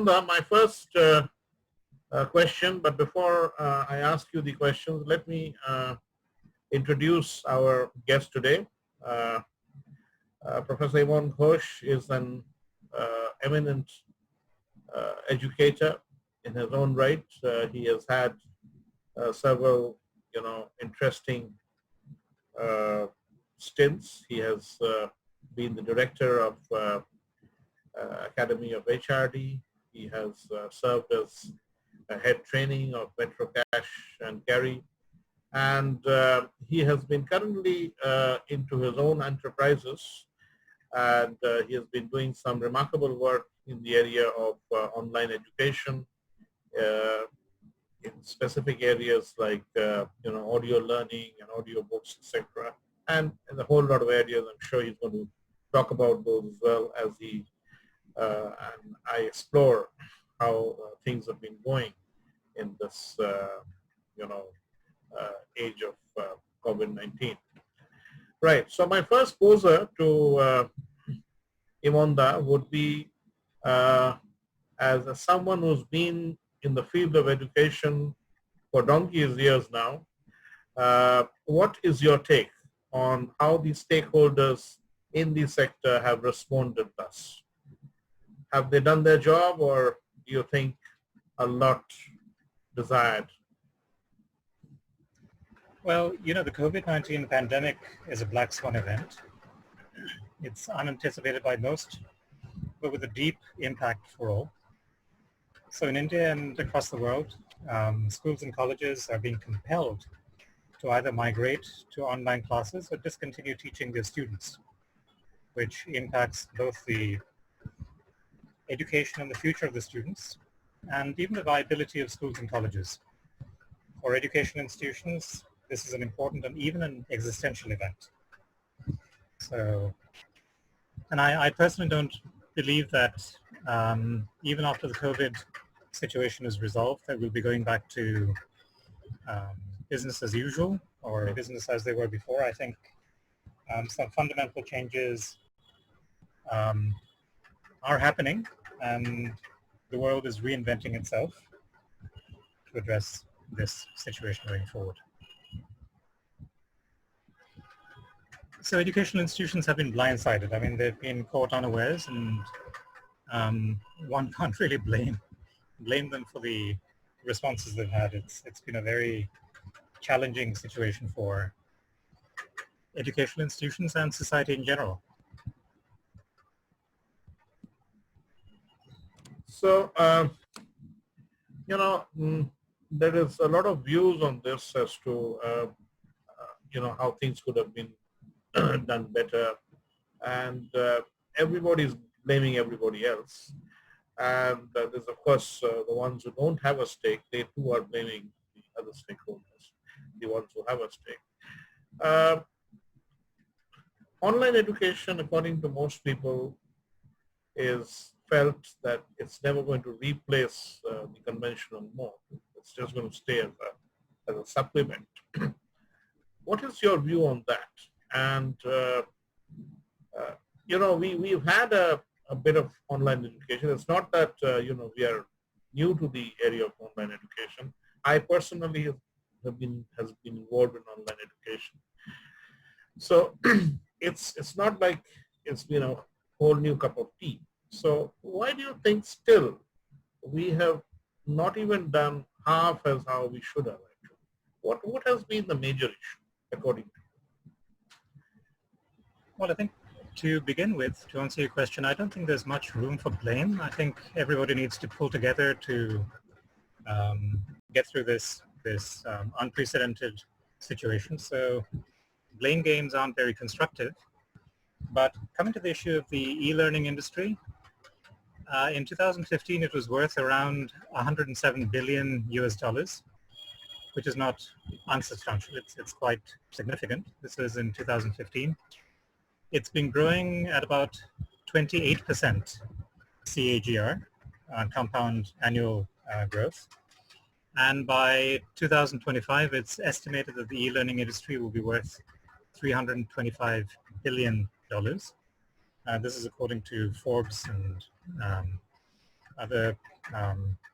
Imonda, my first question, but before I ask you the questions, let me introduce our guest today. Professor Imon Ghosh is an eminent educator in his own right. He has had several, interesting stints. He has been the director of Academy of HRD. He has served as head training of Metro Cash and Carry. And he has been currently into his own enterprises, and he has been doing some remarkable work in the area of online education in specific areas like audio learning and audio books, etc. And in a whole lot of areas. I'm sure he's going to talk about those as well as he and I explore how things have been going in this age of COVID-19. Right. So my first poser to Imonda would be as someone who's been in the field of education for donkey's years now. What is your take on how the stakeholders in the sector have responded thus? Have they done their job, or do you think a lot desired? Well, the COVID-19 pandemic is a black swan event. It's unanticipated by most, but with a deep impact for all. So in India and across the world, schools and colleges are being compelled to either migrate to online classes or discontinue teaching their students, which impacts both the education and the future of the students, and even the viability of schools and colleges. For education institutions, this is an important and even an existential event. So, and I personally don't believe that even after the COVID situation is resolved, that we'll be going back to business as usual or business as they were before. I think some fundamental changes are happening, and the world is reinventing itself to address this situation going forward. So educational institutions have been blindsided. I mean, they've been caught unawares, and one can't really blame them for the responses they've had. It's been a very challenging situation for educational institutions and society in general. So, there is a lot of views on this as to, how things could have been done better, and everybody's blaming everybody else. And there's, of course, the ones who don't have a stake, they too are blaming the other stakeholders, the ones who have a stake. Online education, according to most people, is felt that it's never going to replace the conventional mode. It's just going to stay as a supplement. What is your view on that? And, we've had a bit of online education. It's not that, we are new to the area of online education. I personally have been involved in online education. So it's not like it's been a whole new cup of tea. So why do you think still we have not even done half as how we should have actually? What has been the major issue according to you? Well, I think to begin with, to answer your question, I don't think there's much room for blame. I think everybody needs to pull together to get through this unprecedented situation. So blame games aren't very constructive. But coming to the issue of the e-learning industry, in 2015 it was worth around 107 billion US dollars, which is not unsubstantial. It's quite significant. This is in 2015. It's been growing at about 28% CAGR, compound annual growth. And by 2025, it's estimated that the e-learning industry will be worth $325 billion. This is according to Forbes and other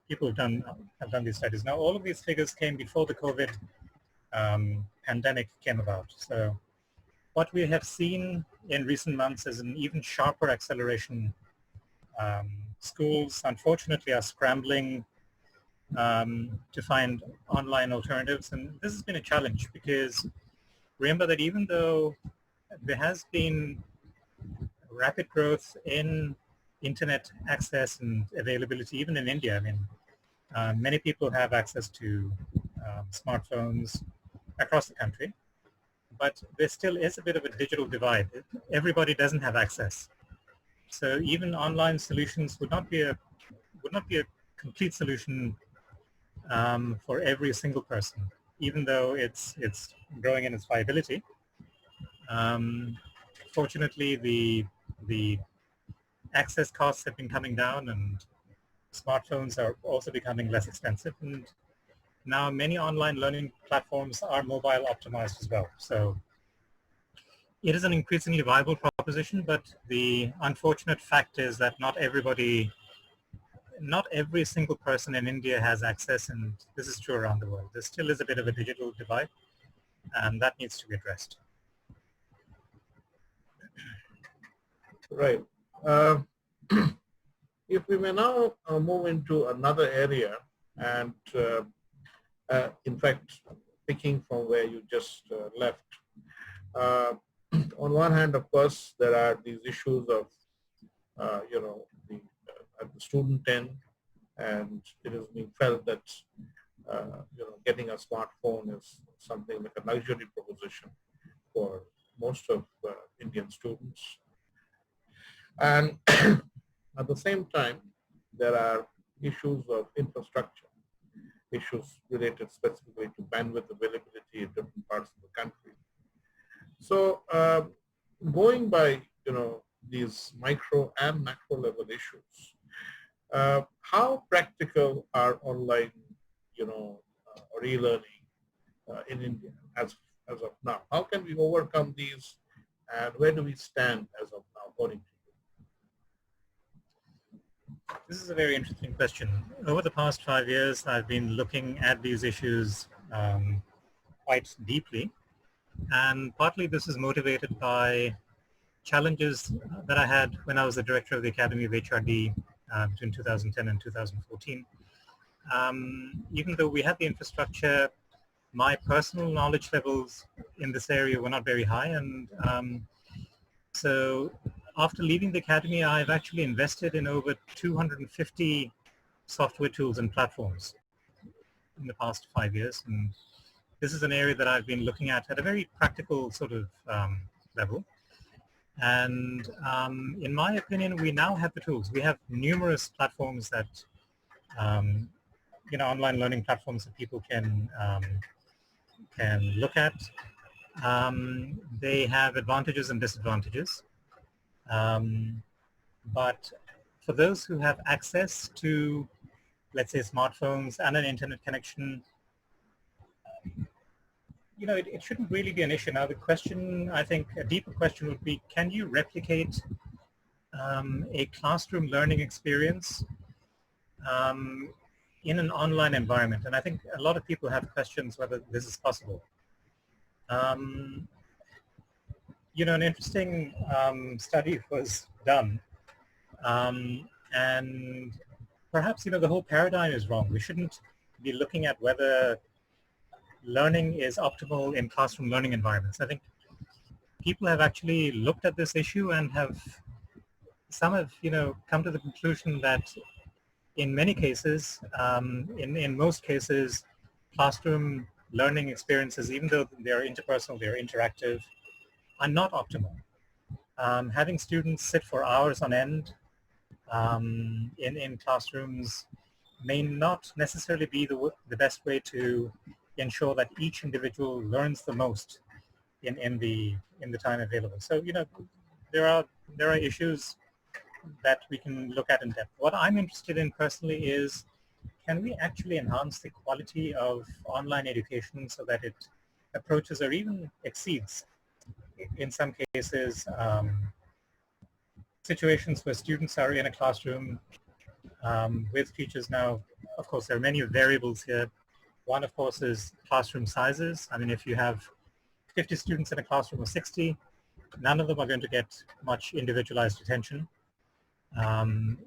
people have done these studies. Now, all of these figures came before the COVID pandemic came about. So what we have seen in recent months is an even sharper acceleration. Schools, unfortunately, are scrambling to find online alternatives. And this has been a challenge because remember that even though there has been rapid growth in internet access and availability, even in India, I mean, many people have access to smartphones across the country, but there still is a bit of a digital divide. Everybody doesn't have access. So even online solutions would not be a complete solution for every single person, even though it's growing in its viability. Fortunately, the access costs have been coming down, and smartphones are also becoming less expensive. And now many online learning platforms are mobile optimized as well. So it is an increasingly viable proposition, but the unfortunate fact is that not every single person in India has access, and this is true around the world. There still is a bit of a digital divide, and that needs to be addressed. Right. If we may now move into another area, and in fact, picking from where you just left, on one hand, of course, there are these issues of, at the student end, and it is being felt that, getting a smartphone is something like a luxury proposition for most of Indian students. And at the same time, there are issues of infrastructure, issues related specifically to bandwidth availability in different parts of the country. So going by, these micro and macro level issues, how practical are online, or e-learning in India as of now? How can we overcome these, and where do we stand as of now, according to you? This is a very interesting question. Over the past 5 years, I've been looking at these issues quite deeply. And partly this is motivated by challenges that I had when I was the director of the Academy of HRD between 2010 and 2014. Even though we had the infrastructure, my personal knowledge levels in this area were not very high. And so after leaving the Academy, I've actually invested in over 250 software tools and platforms in the past 5 years. And this is an area that I've been looking at a very practical sort of level. And in my opinion, we now have the tools. We have numerous platforms that, online learning platforms that people can look at. They have advantages and disadvantages. But for those who have access to, let's say, smartphones and an internet connection, it shouldn't really be an issue. Now, the question, I think, a deeper question would be, can you replicate a classroom learning experience in an online environment? And I think a lot of people have questions whether this is possible. An interesting study was done, and perhaps, the whole paradigm is wrong. We shouldn't be looking at whether learning is optimal in classroom learning environments. I think people have actually looked at this issue and some have come to the conclusion that in many cases, in most cases, classroom learning experiences, even though they are interpersonal, they are interactive, are not optimal. Having students sit for hours on end in classrooms may not necessarily be the best way to ensure that each individual learns the most in the time available. So there are issues that we can look at in depth. What I'm interested in personally is, can we actually enhance the quality of online education so that it approaches or even exceeds, in some cases, situations where students are in a classroom with features now. Of course, there are many variables here. One, of course, is classroom sizes. I mean, if you have 50 students in a classroom of 60, none of them are going to get much individualized attention.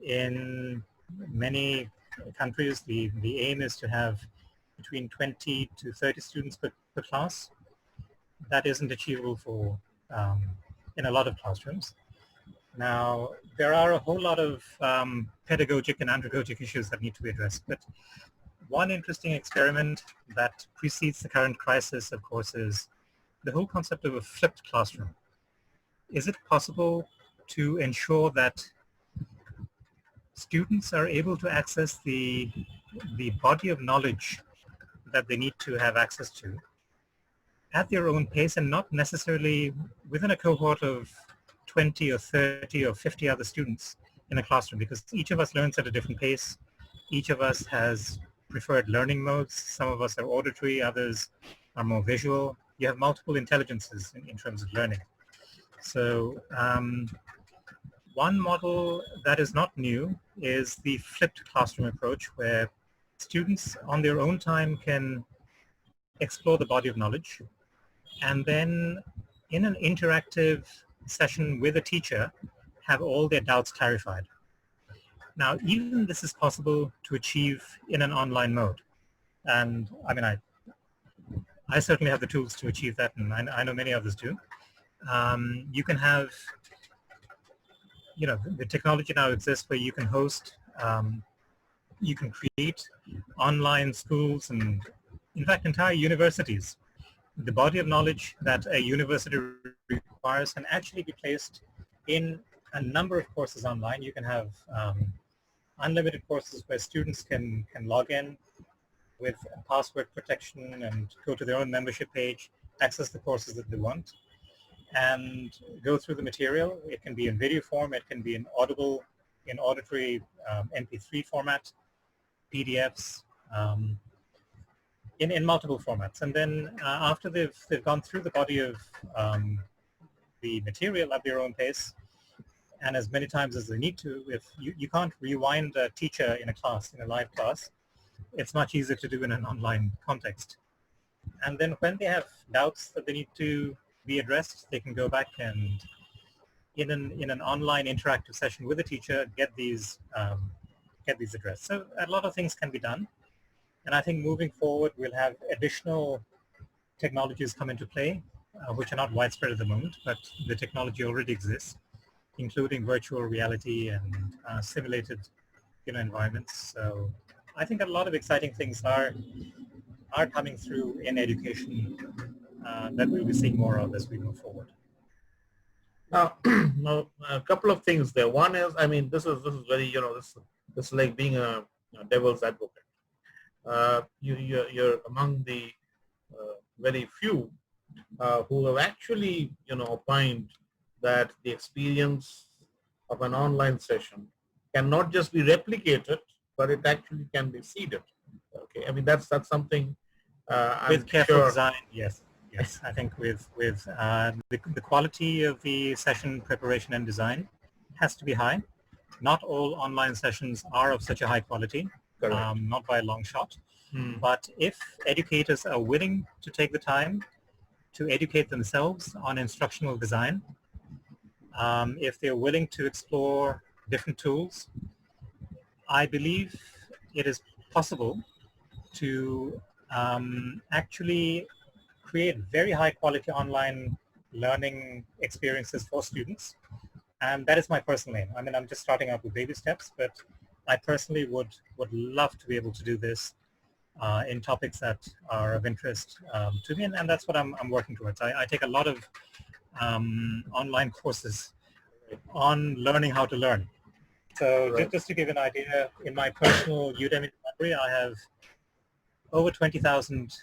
In many countries, the aim is to have between 20 to 30 students per class. That isn't achievable for in a lot of classrooms. Now, there are a whole lot of pedagogic and andragogic issues that need to be addressed. But one interesting experiment that precedes the current crisis, of course, is the whole concept of a flipped classroom. Is it possible to ensure that students are able to access the body of knowledge that they need to have access to at their own pace and not necessarily within a cohort of 20 or 30 or 50 other students in a classroom, because each of us learns at a different pace. Each of us has preferred learning modes. Some of us are auditory, others are more visual. You have multiple intelligences in terms of learning. So one model that is not new is the flipped classroom approach, where students on their own time can explore the body of knowledge, and then in an interactive session with a teacher, have all their doubts clarified. Now, even this is possible to achieve in an online mode. And I mean, I certainly have the tools to achieve that, and I know many others do. You can have, the technology now exists where you can host, you can create online schools and, in fact, entire universities. The body of knowledge that a university requires can actually be placed in a number of courses online. You can have unlimited courses where students can log in with password protection and go to their own membership page, access the courses that they want, and go through the material. It can be in video form, it can be in auditory MP3 format, PDFs, in multiple formats. And then after they've gone through the body of the material at their own pace, and as many times as they need to, if you can't rewind a teacher in a class, in a live class, it's much easier to do in an online context. And then when they have doubts that they need to be addressed, they can go back and in an online interactive session with a teacher, get these addressed. So a lot of things can be done. And I think moving forward, we'll have additional technologies come into play, which are not widespread at the moment, but the technology already exists, including virtual reality and simulated environments. So I think a lot of exciting things are coming through in education that we'll be seeing more of as we move forward. Now, a couple of things there. One is, I mean, this is very, this is like being a devil's advocate. You're among the very few who have actually, opined that the experience of an online session cannot just be replicated, but it actually can be seeded. Okay, I mean that's something with careful design. Yes, I think with the quality of the session preparation and design has to be high. Not all online sessions are of such a high quality, not by a long shot. But if educators are willing to take the time to educate themselves on instructional design, if they're willing to explore different tools, I believe it is possible to actually create very high quality online learning experiences for students. And that is my personal aim. I mean, I'm just starting out with baby steps, but I personally would love to be able to do this in topics that are of interest to me, and that's what I'm working towards. I take a lot of online courses on learning how to learn. So just to give an idea, in my personal Udemy library, I have over 20,000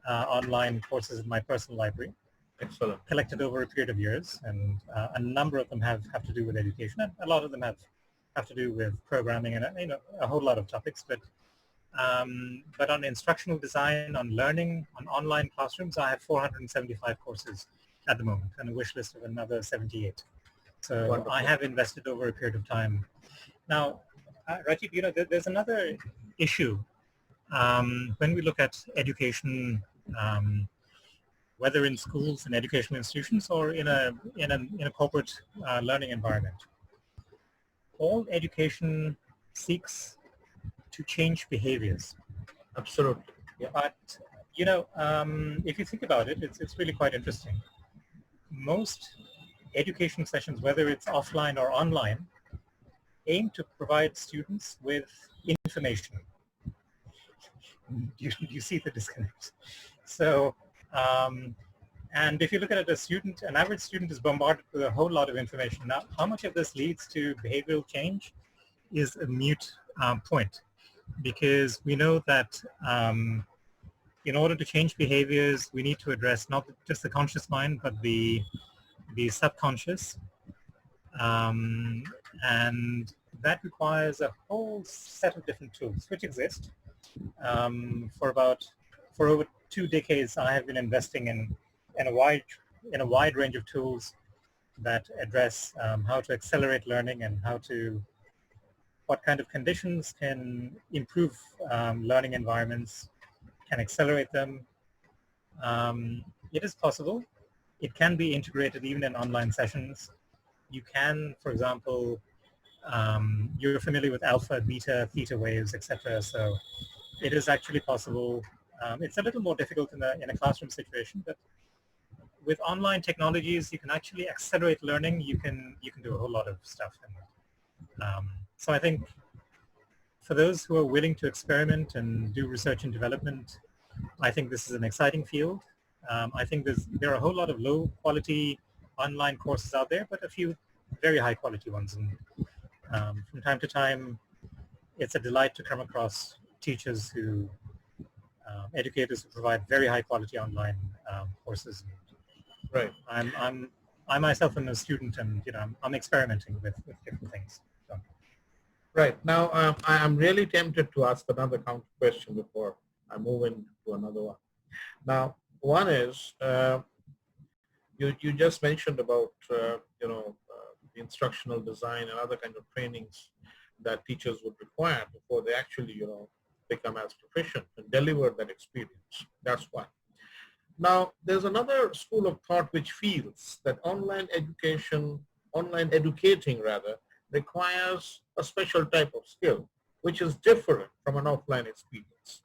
online courses in my personal library. Excellent. Collected over a period of years, and a number of them have to do with education, and a lot of them have to do with programming and a whole lot of topics. But on instructional design, on learning, on online classrooms, I have 475 courses at the moment, and a wish list of another 78. So wonderful. I have invested over a period of time. Now, Rajib, there's another issue when we look at education, whether in schools and educational institutions or in a corporate learning environment. All education seeks to change behaviors. Absolutely. Yeah. But if you think about it, it's really quite interesting. Most education sessions, whether it's offline or online, aim to provide students with information. You see the disconnect. So, and if you look at it, an average student is bombarded with a whole lot of information. Now, how much of this leads to behavioral change is a mute point, because we know that in order to change behaviors, we need to address not just the conscious mind, but the subconscious. And that requires a whole set of different tools, which exist. For over 2 decades, I have been investing in a wide range of tools that address how to accelerate learning and what kind of conditions can improve learning environments, can accelerate them. It is possible. It can be integrated even in online sessions. You can, for example, you're familiar with alpha, beta, theta waves, etc. So it is actually possible. It's a little more difficult in a classroom situation, but with online technologies, you can actually accelerate learning. You can do a whole lot of stuff. And, so I think for those who are willing to experiment and do research and development, I think this is an exciting field. I think there are a whole lot of low quality online courses out there, but a few very high quality ones. And from time to time, it's a delight to come across teachers educators who provide very high quality online courses. Right. I myself am a student, and I'm experimenting with different things. So. Right. Now, I'm really tempted to ask another counter question before I move into another one. Now, one is, you just mentioned about, the instructional design and other kind of trainings that teachers would require before they actually, become as proficient and deliver that experience. That's one. Now, there's another school of thought which feels that online educating rather, requires a special type of skill, which is different from an offline experience.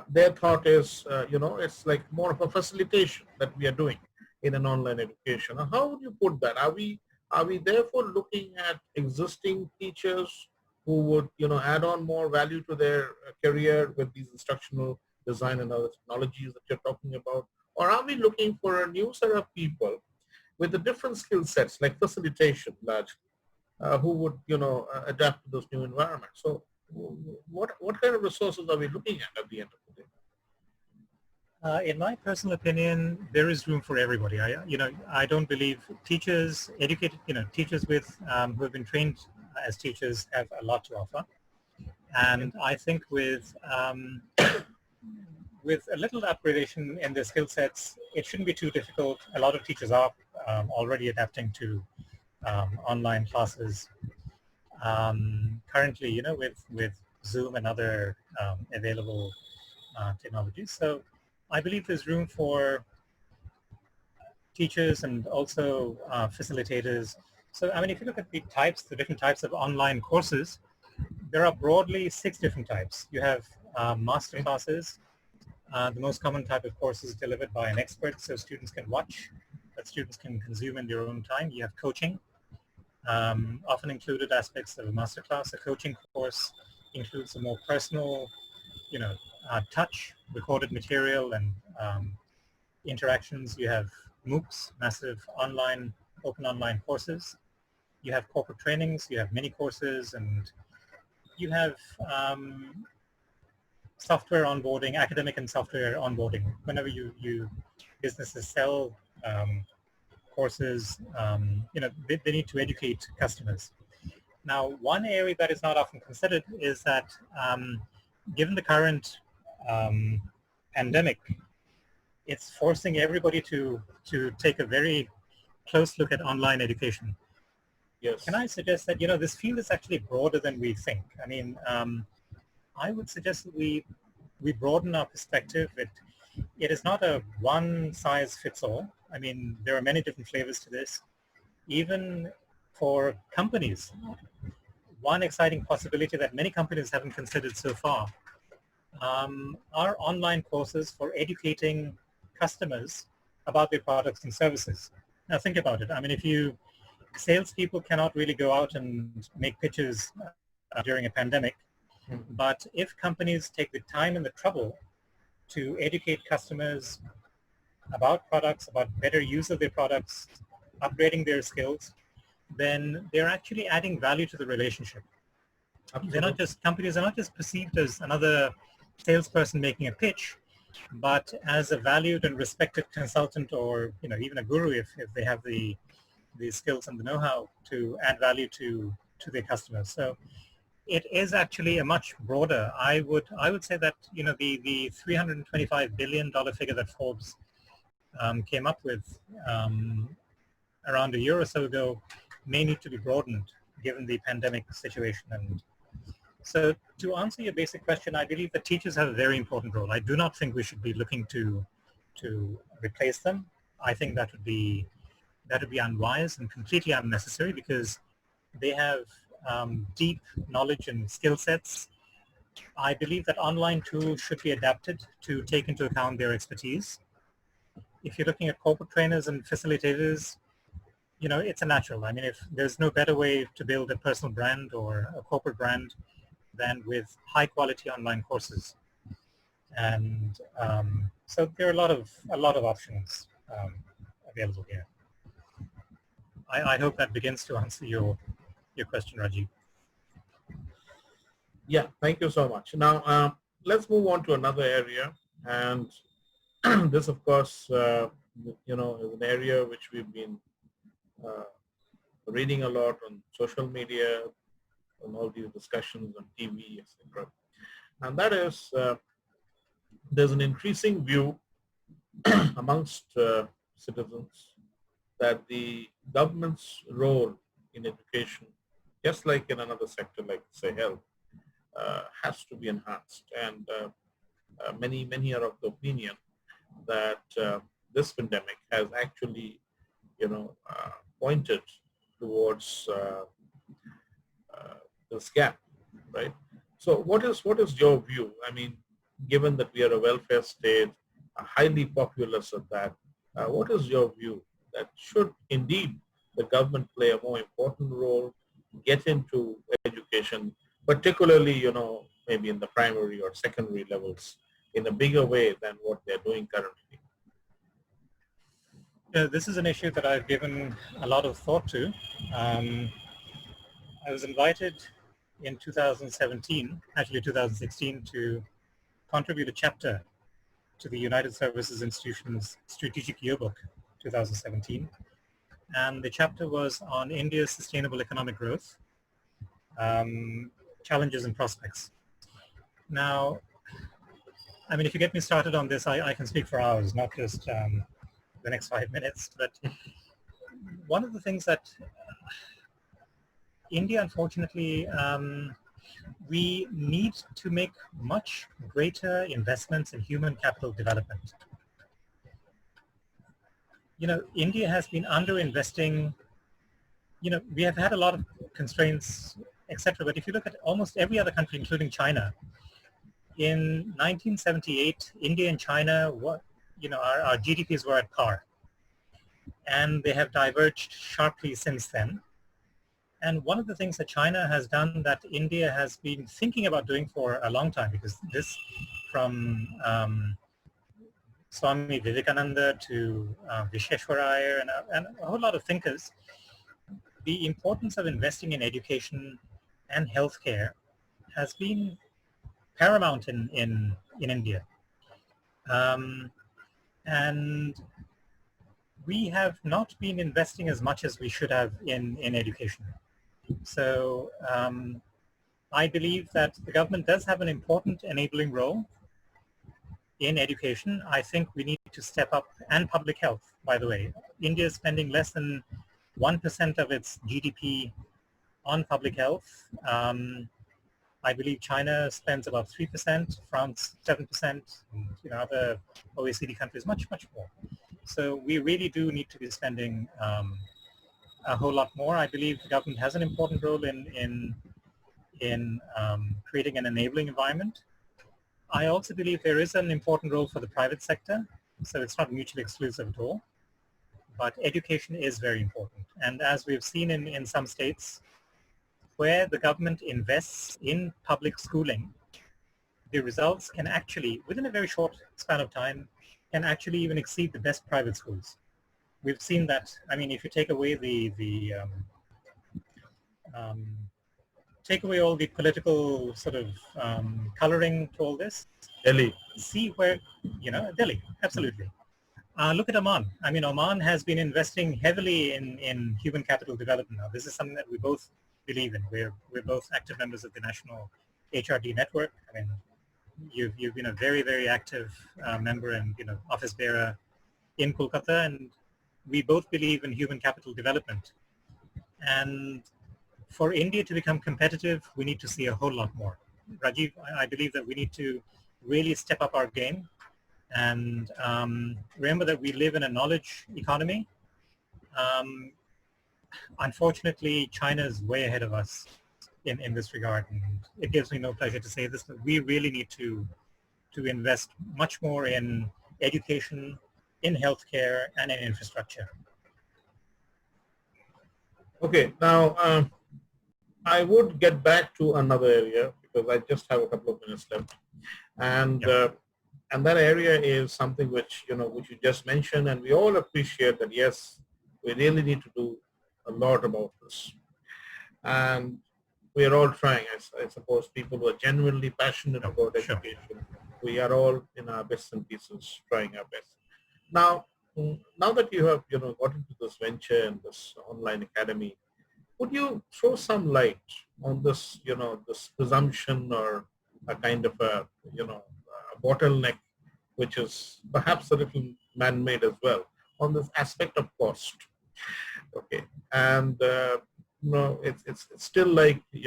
Their thought is, it's like more of a facilitation that we are doing in an online education. Now, how would you put that? Are we therefore looking at existing teachers who would, add on more value to their career with these instructional design and other technologies that you're talking about? Or are we looking for a new set of people with the different skill sets, like facilitation largely, who would, adapt to those new environments? So what kind of resources are we looking at the end of the day? In my personal opinion, there is room for everybody. I don't believe teachers, teachers who have been trained as teachers have a lot to offer. And I think with a little upgradation in their skill sets, it shouldn't be too difficult. A lot of teachers are already adapting to online classes. Currently, with Zoom and other available technologies. So I believe there's room for teachers and also facilitators. So, if you look at the different types of online courses, there are broadly 6 different types. You have master classes. The most common type of course is delivered by an expert, so students can watch, that students can consume in their own time. You have coaching, often included aspects of a master class. A coaching course includes a more personal, touch, recorded material, and interactions. You have MOOCs, massive open online courses. You have corporate trainings, you have mini courses, and you have software onboarding, academic and software onboarding. Whenever businesses sell courses, they need to educate customers. Now, one area that is not often considered is that given the current pandemic, it's forcing everybody to take a very close look at online education. Yes. Can I suggest that, this field is actually broader than we think? I mean, I would suggest that we broaden our perspective. It is not a one size fits all. I mean, there are many different flavors to this. Even for companies, one exciting possibility that many companies haven't considered so far are online courses for educating customers about their products and services. Now think about it. I mean, salespeople cannot really go out and make pitches during a pandemic, but if companies take the time and the trouble to educate customers about products, about better use of their products, upgrading their skills, then they're actually adding value to the relationship. Absolutely. Companies are not just perceived as another salesperson making a pitch, but as a valued and respected consultant, or even a guru if they have the skills and the know-how to add value to their customers. So it is actually a much broader. I would say that the $325 billion figure that Forbes came up with around a year or so ago may need to be broadened given the pandemic situation. And so to answer your basic question, I believe that teachers have a very important role. I do not think we should be looking to replace them. I think that would be unwise and completely unnecessary, because they have deep knowledge and skill sets. I believe that online tools should be adapted to take into account their expertise. If you're looking at corporate trainers and facilitators, it's a natural. I mean, if there's no better way to build a personal brand or a corporate brand than with high quality online courses. And so there are a lot of options available here. I hope that begins to answer your question, Rajib. Yeah, thank you so much. Now, let's move on to another area. And this, of course, is an area which we've been reading a lot on social media, on all these discussions on TV, etc. And that is, there's an increasing view amongst citizens that the government's role in education, just like in another sector like, say, health, has to be enhanced. And many are of the opinion that this pandemic has actually, pointed towards this gap, right? So what is your view? I mean, given that we are a welfare state, highly populous at that, what is your view that should indeed the government play a more important role, get into education, particularly, maybe in the primary or secondary levels in a bigger way than what they're doing currently? This is an issue that I've given a lot of thought to. I was invited in 2017, actually 2016, to contribute a chapter to the United Services Institution's Strategic Yearbook 2017. And the chapter was on India's sustainable economic growth, challenges and prospects. Now, I mean, if you get me started on this, I can speak for hours, not just the next 5 minutes. But one of the things that India, unfortunately, we need to make much greater investments in human capital development. India has been underinvesting. We have had a lot of constraints, etc. But if you look at almost every other country, including China, in 1978, India and China, our GDPs were at par. And they have diverged sharply since then. And one of the things that China has done that India has been thinking about doing for a long time, because this, from Swami Vivekananda to Visheshwaraya and a whole lot of thinkers, the importance of investing in education and healthcare has been paramount in India. And we have not been investing as much as we should have in education. So I believe that the government does have an important enabling role in education. I think we need to step up, and public health, by the way. India is spending less than 1% of its GDP on public health. I believe China spends about 3%, France 7%, and other OECD countries much more. So we really do need to be spending a whole lot more. I believe the government has an important role in creating an enabling environment. I also believe there is an important role for the private sector, so it's not mutually exclusive at all. But education is very important. And as we've seen in some states, where the government invests in public schooling, the results can actually, within a very short span of time, can actually even exceed the best private schools. We've seen that. I mean, if you take away take away all the political sort of coloring to all this, Delhi. see where, Delhi, absolutely. Look at Oman. I mean, Oman has been investing heavily in human capital development now. This is something that we both believe in. We're both active members of the National HRD network. I mean, you've been a very, very active member and, office bearer in Kolkata, and we both believe in human capital development. And for India to become competitive, we need to see a whole lot more. Rajiv, I believe that we need to really step up our game and remember that we live in a knowledge economy. Unfortunately, China is way ahead of us in this regard, and it gives me no pleasure to say this, but we really need to invest much more in education, in healthcare, and in infrastructure. Okay, now I would get back to another area because I just have a couple of minutes left, and that area is something which which you just mentioned, and we all appreciate that. Yes, we really need to do a lot about this, and we are all trying. I suppose people who are genuinely passionate about education, we are all in our bits and pieces trying our best. Now that you have got into this venture and this online academy, would you throw some light on this this presumption or a kind of a a bottleneck, which is perhaps a little man-made as well, on this aspect of cost? Okay, and it's still like the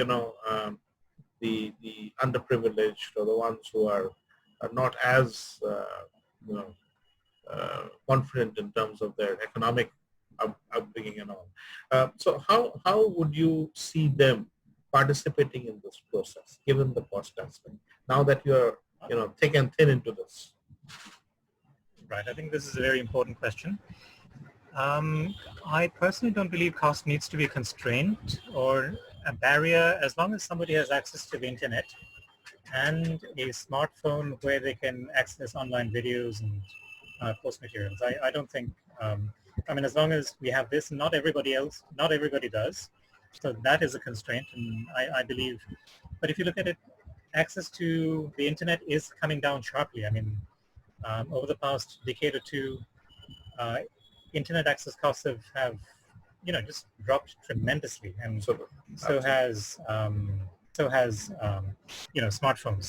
underprivileged or the ones who are not as confident in terms of their economic upbringing and all. So how would you see them participating in this process, given the cost aspect? Now that you're thick and thin into this. Right. I think this is a very important question. I personally don't believe cost needs to be a constraint or a barrier as long as somebody has access to the internet and a smartphone where they can access online videos and course materials. I don't think, I mean, as long as we have this, not everybody does. So that is a constraint, and I believe, but if you look at it, access to the internet is coming down sharply. I mean, over the past decade or two, internet access costs have just dropped tremendously, and so has smartphones.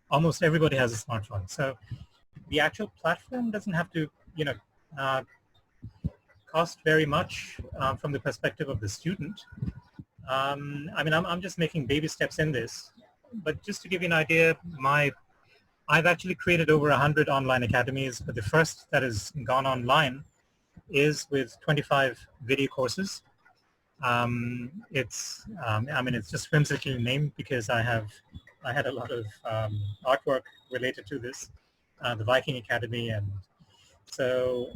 Almost everybody has a smartphone, so the actual platform doesn't have to cost very much from the perspective of the student. I mean, I'm just making baby steps in this, but just to give you an idea, I've actually created over 100 online academies, but the first that has gone online is with 25 video courses. I mean, it's just whimsically named because I had a lot of artwork related to this, the Viking Academy, and so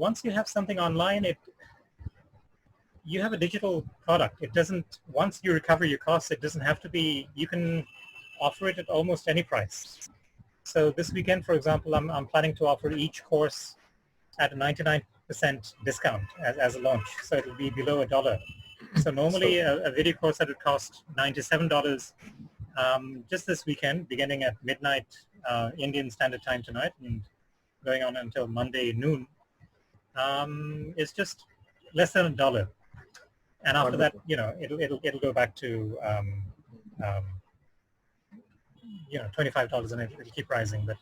once you have something online, you have a digital product. It doesn't, once you recover your costs, it doesn't have to be, you can offer it at almost any price. So this weekend, for example, I'm planning to offer each course at a 99% discount as a launch. So it will be below $1. So normally a video course that would cost $97, just this weekend, beginning at midnight Indian Standard Time tonight and going on until Monday noon, is just less than $1. And after that, it'll go back to $25, and it'll keep rising. But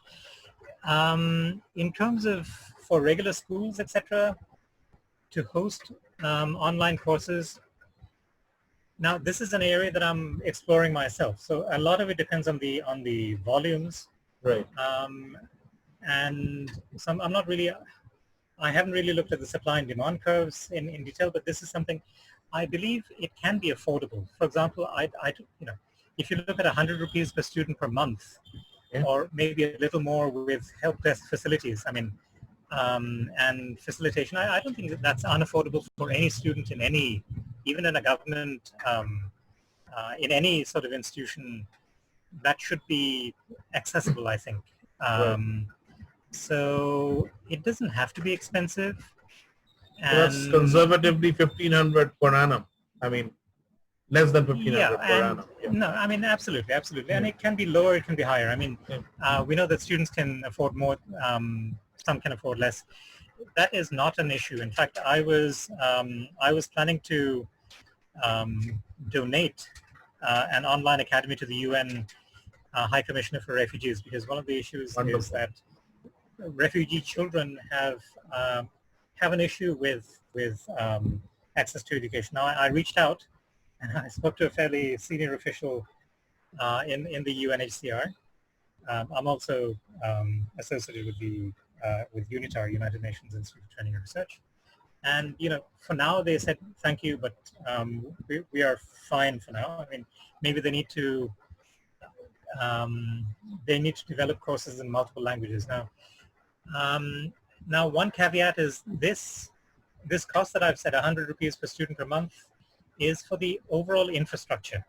in terms of for regular schools, etc., to host online courses. Now, this is an area that I'm exploring myself. So a lot of it depends on the volumes. Right. And some, I haven't really looked at the supply and demand curves in detail, but this is something I believe it can be affordable. For example, if you look at 100 rupees per student per month, Yeah. or maybe a little more with help desk facilities, and facilitation, I don't think that that's unaffordable for any student in any, even in a government, in any sort of institution. That should be accessible, I think. Right. So it doesn't have to be expensive. So that's And conservatively 1,500 per annum. I mean, less than 1,500 per and annum. Yeah. no, absolutely. And Yeah. it can be lower, it can be higher. Yeah. We know that students can afford more, some can afford less. That is not an issue. In fact, I was planning to donate an online academy to the UN High Commissioner for Refugees, because one of the issues is Wonderful. that refugee children have an issue with access to education. Now, I reached out and I spoke to a fairly senior official in the UNHCR. I'm also associated with UNITAR, United Nations Institute of Training and Research. And for now they said thank you, but we are fine for now. Maybe they need to develop courses in multiple languages now. Now, one caveat is this cost that I've said, 100 rupees per student per month, is for the overall infrastructure.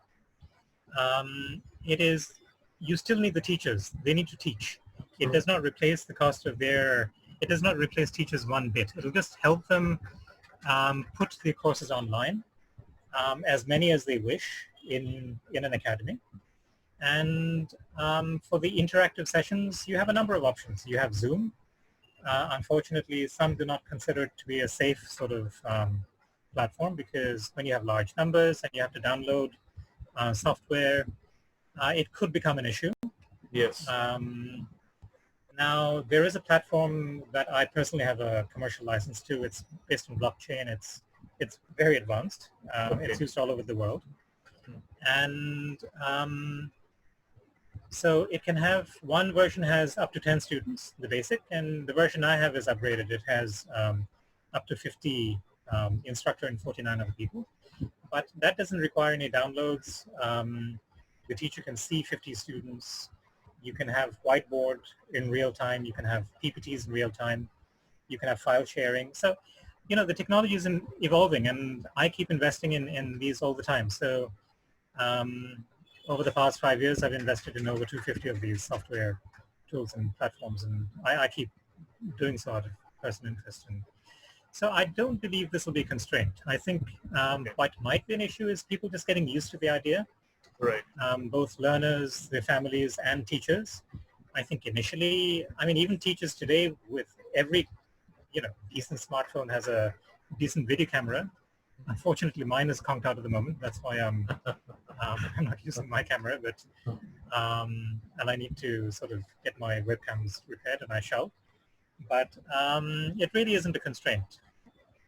You still need the teachers. They need to teach. It does not replace the cost of it does not replace teachers one bit. It'll just help them put the courses online, as many as they wish in an academy. And for the interactive sessions, you have a number of options. You have Zoom. Unfortunately, some do not consider it to be a safe sort of platform, because when you have large numbers and you have to download software, it could become an issue. Yes. Now, there is a platform that I personally have a commercial license to. It's based on blockchain. It's very advanced. Okay. It's used all over the world. And so it can have, one version has up to 10 students, the basic, and the version I have is upgraded. It has up to 50 instructor and 49 other people. But that doesn't require any downloads. The teacher can see 50 students. You can have whiteboard in real time. You can have PPTs in real time. You can have file sharing. So, the technology is evolving, and I keep investing in these all the time. So over the past 5 years, I've invested in over 250 of these software tools and platforms, and I keep doing so out of personal interest. And so I don't believe this will be a constraint. I think what might be an issue is people just getting used to the idea. Right. Both learners, their families, and teachers. I think initially, even teachers today, with every decent smartphone has a decent video camera. Unfortunately, mine is conked out at the moment. That's why I'm not using my camera, but and I need to sort of get my webcams repaired, and I shall. But it really isn't a constraint.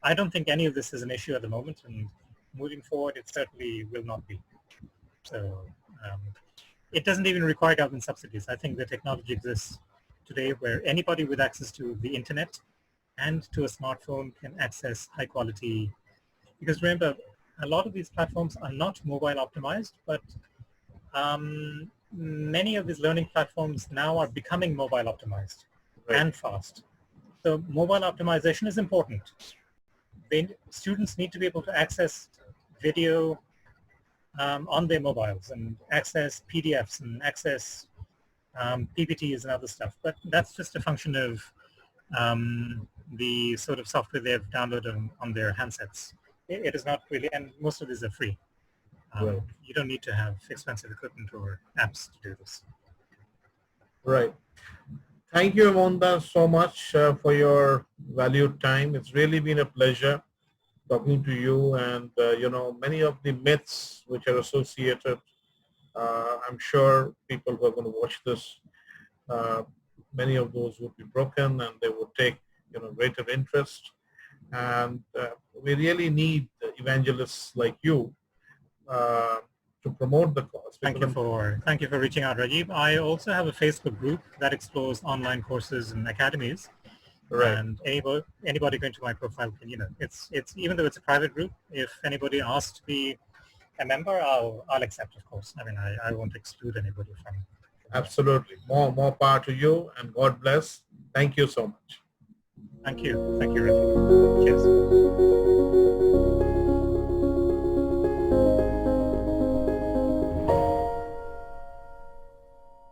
I don't think any of this is an issue at the moment, and moving forward, it certainly will not be. So it doesn't even require government subsidies. I think the technology exists today where anybody with access to the internet and to a smartphone can access high quality. Because remember, a lot of these platforms are not mobile optimized, but many of these learning platforms now are becoming mobile optimized and fast. So mobile optimization is important. Students need to be able to access video on their mobiles and access PDFs and access PPTs and other stuff. But that's just a function of the sort of software they've downloaded on their handsets. It is not really, and most of these are free. You don't need to have expensive equipment or apps to do this. Right. Thank you, Imon, so much for your valued time. It's really been a pleasure talking to you, and many of the myths which are associated, I'm sure people who are going to watch this, many of those would be broken, and they would take greater interest. and we really need evangelists like you uh, to promote the cause. Thank you for reaching out, Rajib. I also have a Facebook group that explores online courses and academies. Right. And anybody going to my profile can, it's even though it's a private group, if anybody asks to be a member, I'll accept, of course. I mean, I won't exclude anybody from. Absolutely. More power to you, and God bless. Thank you so much. Thank you, Rajib. Cheers.